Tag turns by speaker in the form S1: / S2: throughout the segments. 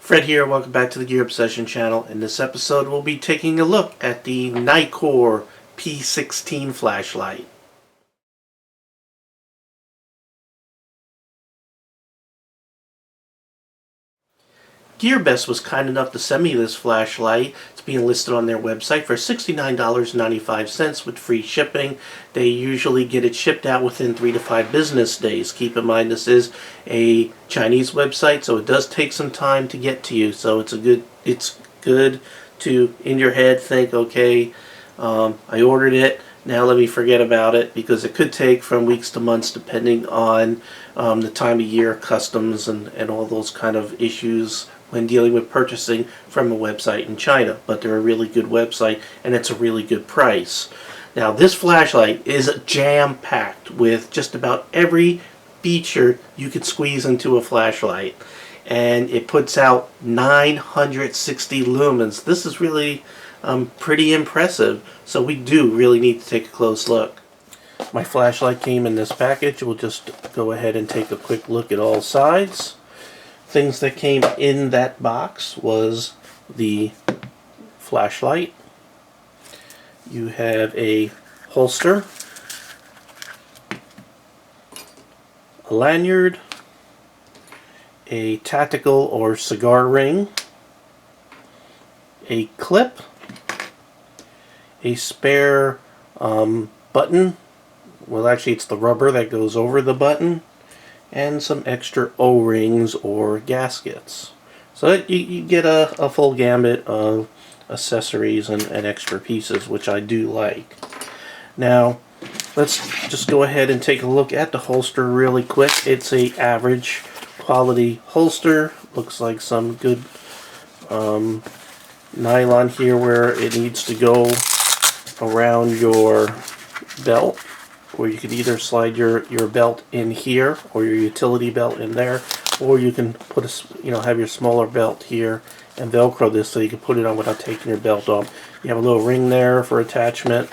S1: Fred here, welcome back to the Gear Obsession channel. In this episode we'll be taking a look at the Nitecore P16 flashlight. GearBest was kind enough to send me this flashlight. It's being listed on their website for $69.95 with free shipping. They usually get it shipped out within 3 to 5 business days. Keep in mind this is a Chinese website, so it does take some time to get to you. So it's good to, in your head, think, okay, I ordered it, now let me forget about it, because it could take from weeks to months depending on the time of year, customs, and all those kind of issues when dealing with purchasing from a website in China. But they're a really good website and it's a really good price. Now this flashlight is jam-packed with just about every feature you could squeeze into a flashlight, and it puts out 960 lumens. This is really pretty impressive, so we do really need to take a close look. My flashlight came in this package. We'll just go ahead and take a quick look at all sides. Things that came in that box was the flashlight. You have a holster, a lanyard, a tactical or cigar ring, a clip, a spare button. Well, actually it's the rubber that goes over the button, and some extra O-rings or gaskets. So you get a full gambit of accessories and extra pieces, which I do like. Now let's just go ahead and take a look at the holster really quick. It's a average quality holster. Looks like some good nylon here where it needs to go around your belt, where you could either slide your belt in here or your utility belt in there, or you can put have your smaller belt here and velcro this so you can put it on without taking your belt off. You have a little ring there for attachment.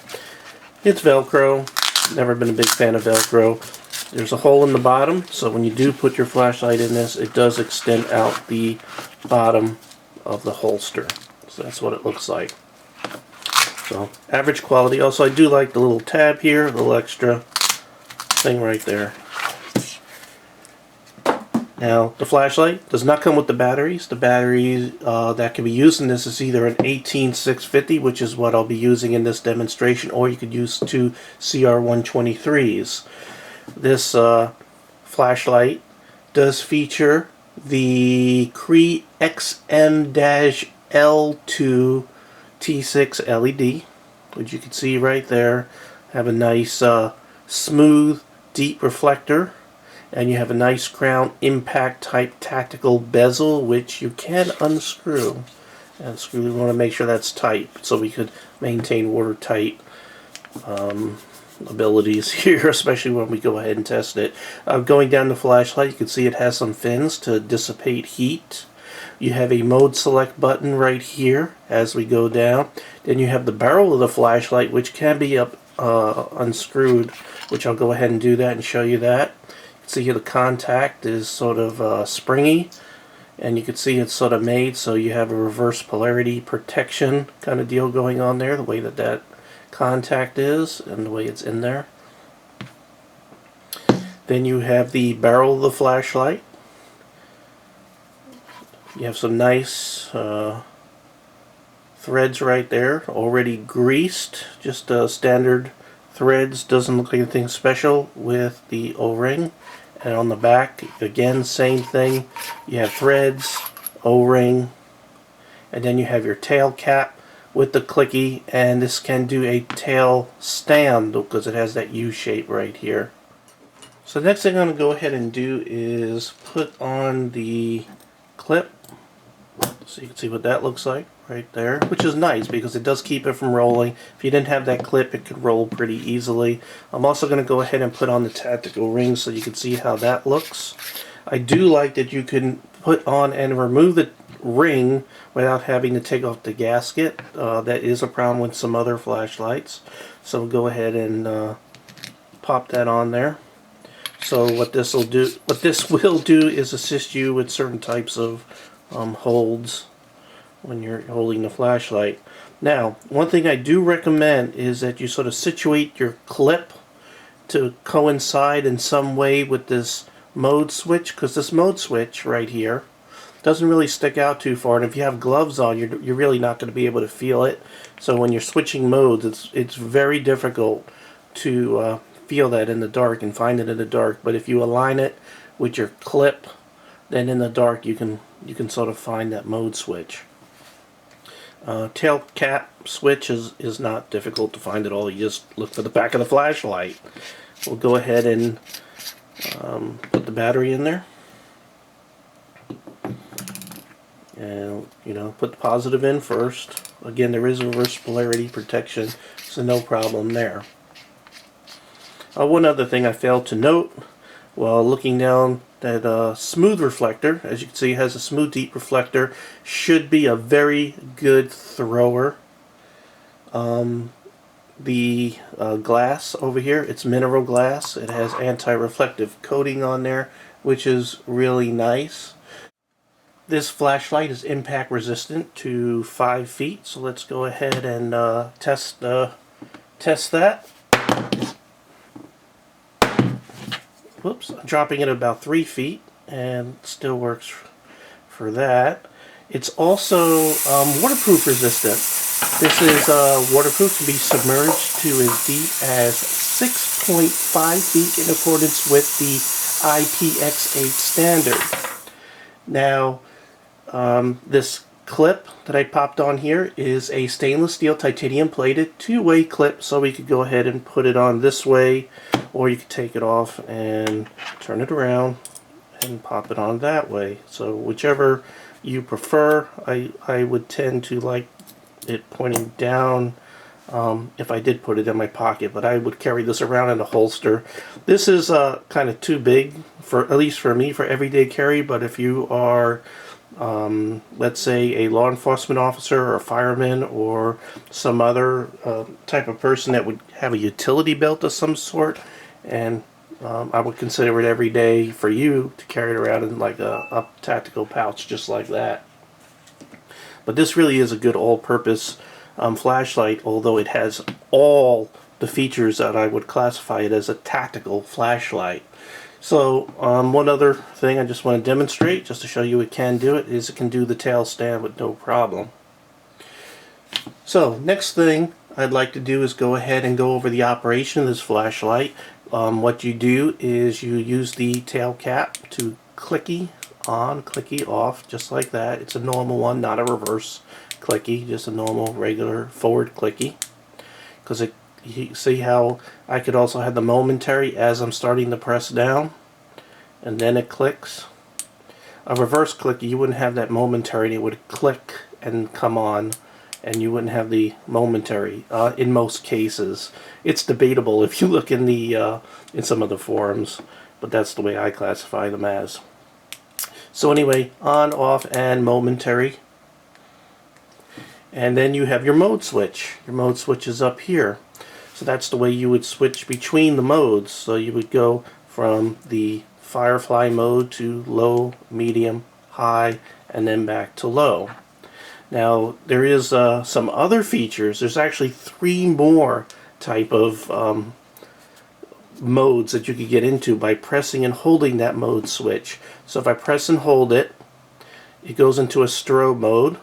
S1: It's velcro. Never been a big fan of velcro. There's a hole in the bottom, so when you do put your flashlight in this, it does extend out the bottom of the holster. So that's what it looks like. So average quality. Also, I do like the little tab here, a little extra thing right there. Now the flashlight does not come with the batteries. The batteries that can be used in this is either an 18650, which is what I'll be using in this demonstration, or you could use two CR123s. This flashlight does feature the CREE XM-L2 T6 LED, which you can see right there. Have a nice smooth deep reflector, and you have a nice crown impact type tactical bezel, which you can unscrew. And we want to make sure that's tight so we could maintain watertight abilities here, especially when we go ahead and test it. Going down the flashlight, you can see it has some fins to dissipate heat. You have a mode select button right here as we go down. Then you have the barrel of the flashlight, which can be unscrewed, which I'll go ahead and do that and show you that. You can see here the contact is sort of springy, and you can see it's sort of made so you have a reverse polarity protection kind of deal going on there, the way that contact is and the way it's in there. Then you have the barrel of the flashlight. You have some nice threads right there, already greased, just standard threads, doesn't look like anything special with the O-ring. And on the back, again, same thing. You have threads, O-ring, and then you have your tail cap with the clicky, and this can do a tail stand because it has that U shape right here. So the next thing I'm going to go ahead and do is put on the clip, so you can see what that looks like right there, which is nice because it does keep it from rolling. If you didn't have that clip, it could roll pretty easily. I'm also going to go ahead and put on the tactical ring so you can see how that looks. I do like that you can put on and remove the ring without having to take off the gasket. That is a problem with some other flashlights. So we'll go ahead and pop that on there. So what this will do is assist you with certain types of holds when you're holding the flashlight. Now, one thing I do recommend is that you sort of situate your clip to coincide in some way with this mode switch, because this mode switch right here doesn't really stick out too far, and if you have gloves on, you're really not going to be able to feel it. So when you're switching modes, it's very difficult to feel that in the dark and find it in the dark. But if you align it with your clip, then in the dark you can sort of find that mode switch. Tail cap switch is not difficult to find at all. You just look for the back of the flashlight. We'll go ahead and put the battery in there, and put the positive in first. Again, there is reverse polarity protection, so no problem there. One other thing I failed to note while looking down, that smooth reflector, as you can see, it has a smooth deep reflector, should be a very good thrower. The glass over here, it's mineral glass. It has anti-reflective coating on there, which is really nice. This flashlight is impact resistant to 5 feet, so let's go ahead and test that. Whoops, I'm dropping it about 3 feet, and it still works for that. It's also waterproof resistant. This is waterproof, to be submerged to as deep as 6.5 feet in accordance with the IPX8 standard. Now, this clip that I popped on here is a stainless steel titanium plated 2-way clip, so we could go ahead and put it on this way, or you could take it off and turn it around and pop it on that way. So whichever you prefer. I would tend to like it pointing down if I did put it in my pocket, but I would carry this around in a holster. This is kind of too big, for at least for me, for everyday carry, but if you are let's say a law enforcement officer or a fireman or some other type of person that would have a utility belt of some sort, and I would consider it every day for you to carry it around in like a tactical pouch just like that. But this really is a good all-purpose flashlight, although it has all the features that I would classify it as a tactical flashlight. So one other thing I just want to demonstrate, just to show you it can do it, is it can do the tail stand with no problem. So next thing I'd like to do is go ahead and go over the operation of this flashlight. What you do is you use the tail cap to clicky on, clicky off, just like that. It's a normal one, not a reverse clicky, just a normal regular forward clicky. Because you see how I could also have the momentary as I'm starting to press down, and then it clicks. A reverse clicky, you wouldn't have that momentary, and it would click and come on, and you wouldn't have the momentary in most cases. It's debatable if you look in the in some of the forums, but that's the way I classify them as. So anyway, on, off, and momentary. And then you have your mode switch. Your mode switch is up here. So that's the way you would switch between the modes. So you would go from the Firefly mode to low, medium, high, and then back to low. Now there is some other features. There's actually 3 more type of modes that you could get into by pressing and holding that mode switch. So if I press and hold it, it goes into a strobe mode,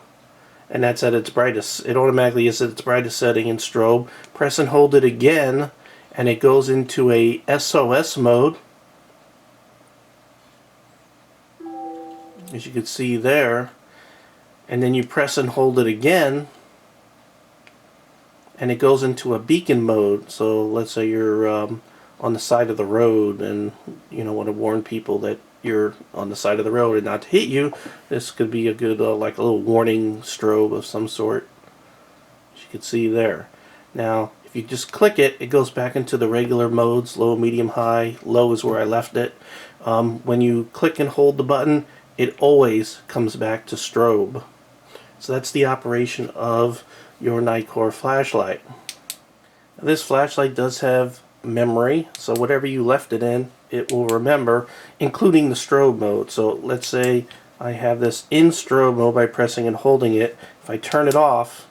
S1: and that's at its brightest. It automatically is at its brightest setting in strobe. Press and hold it again, and it goes into a SOS mode, as you can see there. And then you press and hold it again, and it goes into a beacon mode. So let's say you're on the side of the road, and you want to warn people that you're on the side of the road and not to hit you. This could be a good like a little warning strobe of some sort, as you can see there. Now if you just click it, it goes back into the regular modes: low, medium, high. Low is where I left it. When you click and hold the button, it always comes back to strobe. So that's the operation of your Nitecore flashlight. Now, this flashlight does have memory, so whatever you left it in, it will remember, including the strobe mode. So let's say I have this in strobe mode by pressing and holding it. If I turn it off,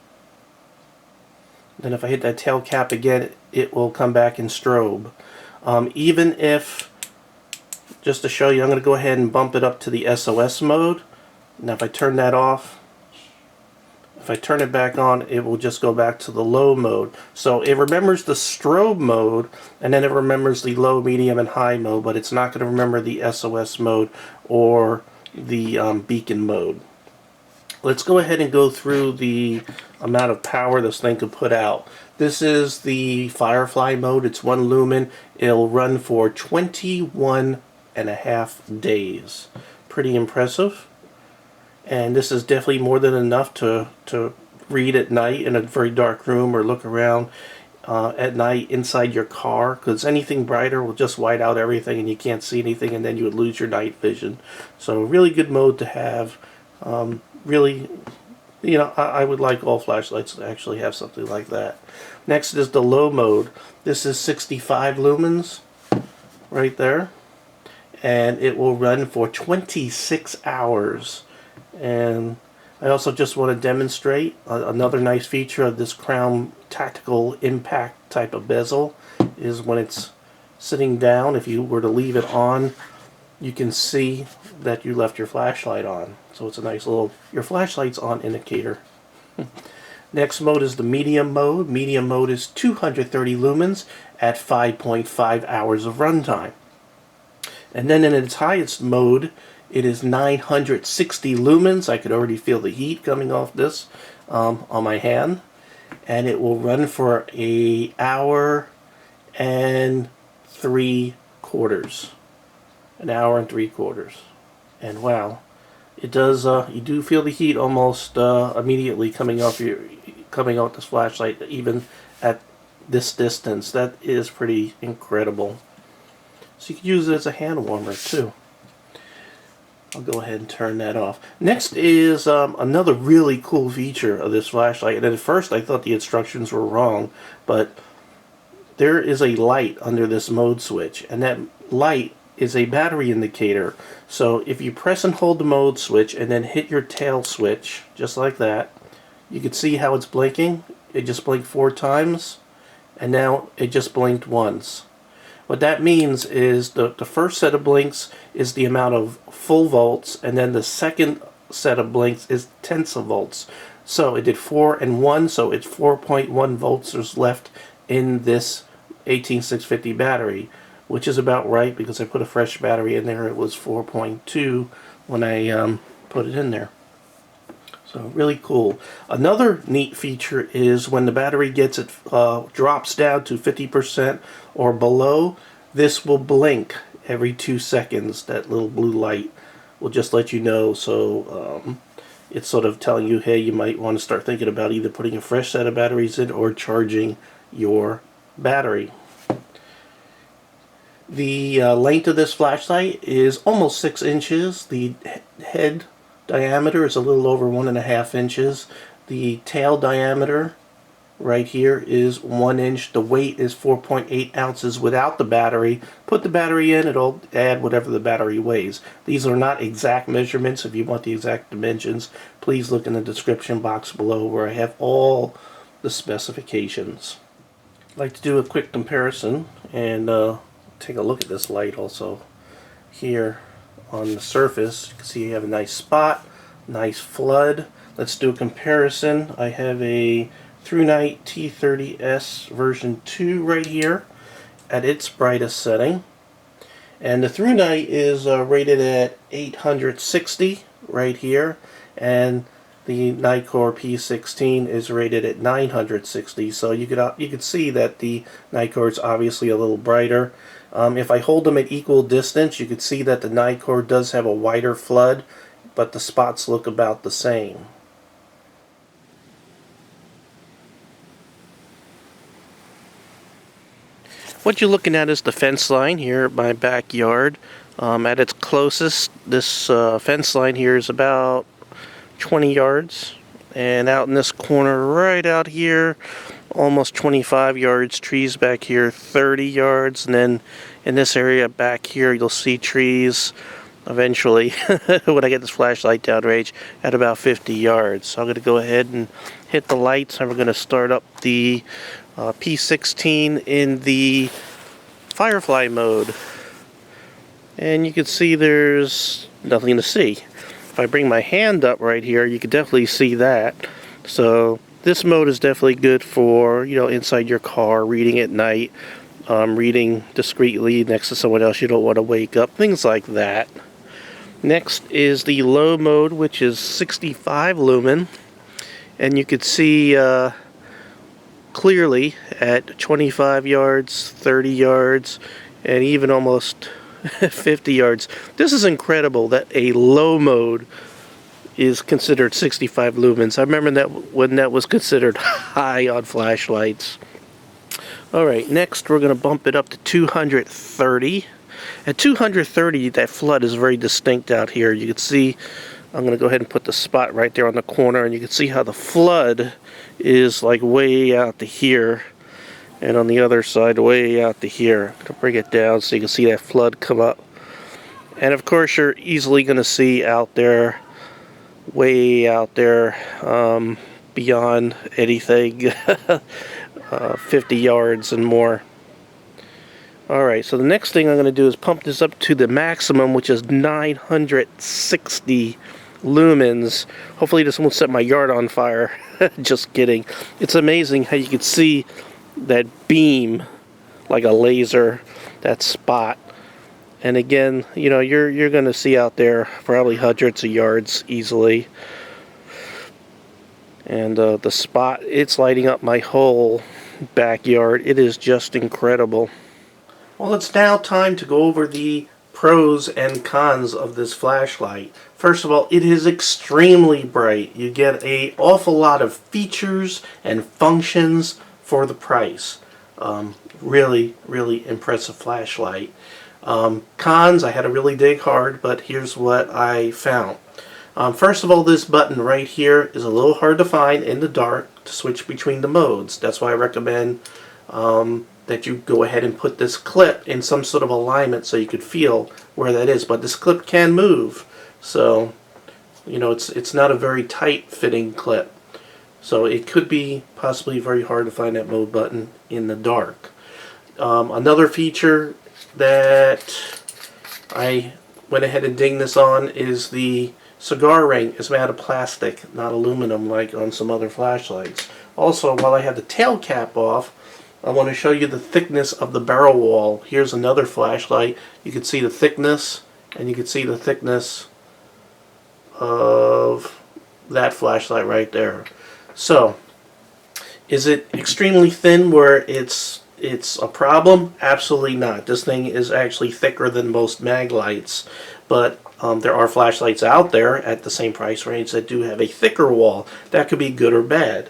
S1: then if I hit that tail cap again, it will come back in strobe. Even if, just to show you, I'm going to go ahead and bump it up to the SOS mode. Now if I turn that off, if I turn it back on, it will just go back to the low mode. So it remembers the strobe mode, and then it remembers the low, medium, and high mode, but it's not going to remember the SOS mode or the beacon mode. Let's go ahead and go through the amount of power this thing could put out. This is the Firefly mode. It's 1 lumen. It'll run for 21.5 days. Pretty impressive. And this is definitely more than enough to read at night in a very dark room or look around at night inside your car, because anything brighter will just white out everything and you can't see anything, and then you would lose your night vision. So really good mode to have. Really, you know, I would like all flashlights to actually have something like that. Next is the low mode. This is 65 lumens right there, and it will run for 26 hours. And I also just want to demonstrate another nice feature of this Crown tactical impact type of bezel is when it's sitting down, if you were to leave it on, you can see that you left your flashlight on. So it's a nice little, your flashlight's on indicator. Next mode is the medium mode. Medium mode is 230 lumens at 5.5 hours of runtime. And then in its highest mode, it is 960 lumens. I could already feel the heat coming off this on my hand. And it will run for an hour and 3/4. An hour and 3/4. And wow, it does. You do feel the heat almost immediately coming off this flashlight, even at this distance. That is pretty incredible. So you can use it as a hand warmer too. I'll go ahead and turn that off. Next is another really cool feature of this flashlight. And at first I thought the instructions were wrong, but there is a light under this mode switch, and that light is a battery indicator. So if you press and hold the mode switch and then hit your tail switch, just like that, you can see how it's blinking. It just blinked 4 times, and now it just blinked once. What that means is the first set of blinks is the amount of full volts, and then the second set of blinks is tenths of volts. So it did 4 and 1, so it's 4.1 volts is left in this 18650 battery, which is about right because I put a fresh battery in there. It was 4.2 when I put it in there. So really cool. Another neat feature is when the battery drops down to 50% or below, this will blink every 2 seconds. That little blue light will just let you know. So it's sort of telling you, hey, you might want to start thinking about either putting a fresh set of batteries in or charging your battery. The length of this flashlight is almost 6 inches. The head diameter is a little over 1.5 inches. The tail diameter right here is 1 inch. The weight is 4.8 ounces without the battery. Put the battery in, it'll add whatever the battery weighs. These are not exact measurements. If you want the exact dimensions, please look in the description box below where I have all the specifications. I'd like to do a quick comparison and take a look at this light also. Here on the surface, you can see you have a nice spot, nice flood. Let's do a comparison. I have a TrueNite T30S version 2 right here at its brightest setting. And the TrueNite is rated at 860 right here, and the Nitecore P16 is rated at 960. So you could see that the Nitecore is obviously a little brighter. If I hold them at equal distance, you can see that the Nitecore does have a wider flood, but the spots look about the same. What you're looking at is the fence line here at my backyard. At its closest, this fence line here is about 20 yards. And out in this corner right out here, almost 25 yards. Trees back here 30 yards. And then in this area back here, you'll see trees eventually when I get this flashlight downrange at about 50 yards. So I'm going to go ahead and hit the lights, and we're going to start up the P16 in the Firefly mode. And you can see there's nothing to see. If I bring my hand up right here, you can definitely see that. So this mode is definitely good for, you know, inside your car, reading at night, reading discreetly next to someone else you don't want to wake up, things like that. Next is the low mode, which is 65 lumen, and you can see clearly at 25 yards, 30 yards, and even almost 50 yards. This is incredible that a low mode is considered 65 lumens. I remember that when that was considered high on flashlights. Alright, next we're going to bump it up to 230. At 230, that flood is very distinct out here. You can see, I'm going to go ahead and put the spot right there on the corner, and you can see how the flood is like way out to here, and on the other side way out to here. I'm going to bring it down so you can see that flood come up. And of course you're easily going to see out there, way out there, beyond anything 50 yards and more. Alright, so the next thing I'm going to do is pump this up to the maximum, which is 960 lumens. Hopefully this won't set my yard on fire. Just kidding. It's amazing how you can see that beam like a laser, that spot. And again, you know, you're going to see out there probably hundreds of yards easily. And the spot, it's lighting up my whole backyard. It is just incredible. Well, it's now time to go over the pros and cons of this flashlight. First of all, it is extremely bright. You get an awful lot of features and functions for the price. Really, really impressive flashlight. Cons, I had to really dig hard, but here's what I found. First of all, this button right here is a little hard to find in the dark to switch between the modes. That's why I recommend that you go ahead and put this clip in some sort of alignment so you could feel where that is. But this clip can move, so you know it's not a very tight fitting clip. So it could be possibly very hard to find that mode button in the dark. Another feature that I went ahead and dinged this on is the cigar ring is made out of plastic, not aluminum like on some other flashlights. Also, while I have the tail cap off, I want to show you the thickness of the barrel wall. Here's another flashlight. You can see the thickness, and you can see the thickness of that flashlight right there. So, is it extremely thin where it's a problem? Absolutely not. This thing is actually thicker than most mag lights, but there are flashlights out there at the same price range that do have a thicker wall. That could be good or bad.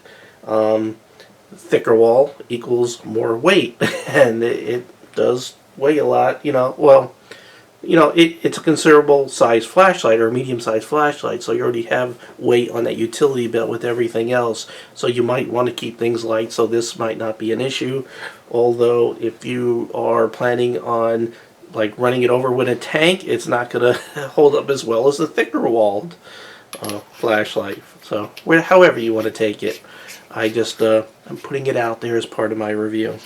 S1: Thicker wall equals more weight, and it does weigh a lot. You know, well, you know, it's a considerable size flashlight or a medium-sized flashlight, so you already have weight on that utility belt with everything else. So you might want to keep things light, so this might not be an issue. Although if you are planning on like running it over with a tank, it's not going to hold up as well as the thicker walled flashlight. So however you want to take it. I just, I'm putting it out there as part of my review.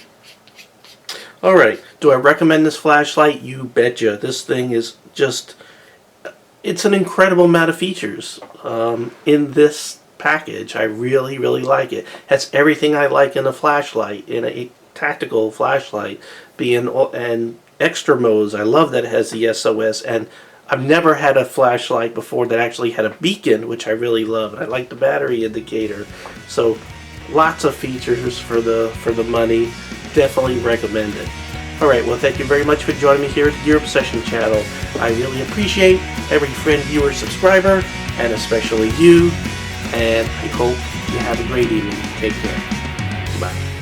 S1: Alright, do I recommend this flashlight? You betcha. This thing is just, it's an incredible amount of features in this package. I really, really like it. It has everything I like in a flashlight, in a tactical flashlight, and extra modes. I love that it has the SOS, and I've never had a flashlight before that actually had a beacon, which I really love. And I like the battery indicator. So lots of features for the money. Definitely recommend it. Alright, well, thank you very much for joining me here at the Gear Obsession channel. I really appreciate every friend, viewer, subscriber, and especially you. And I hope you have a great evening. Take care. Bye.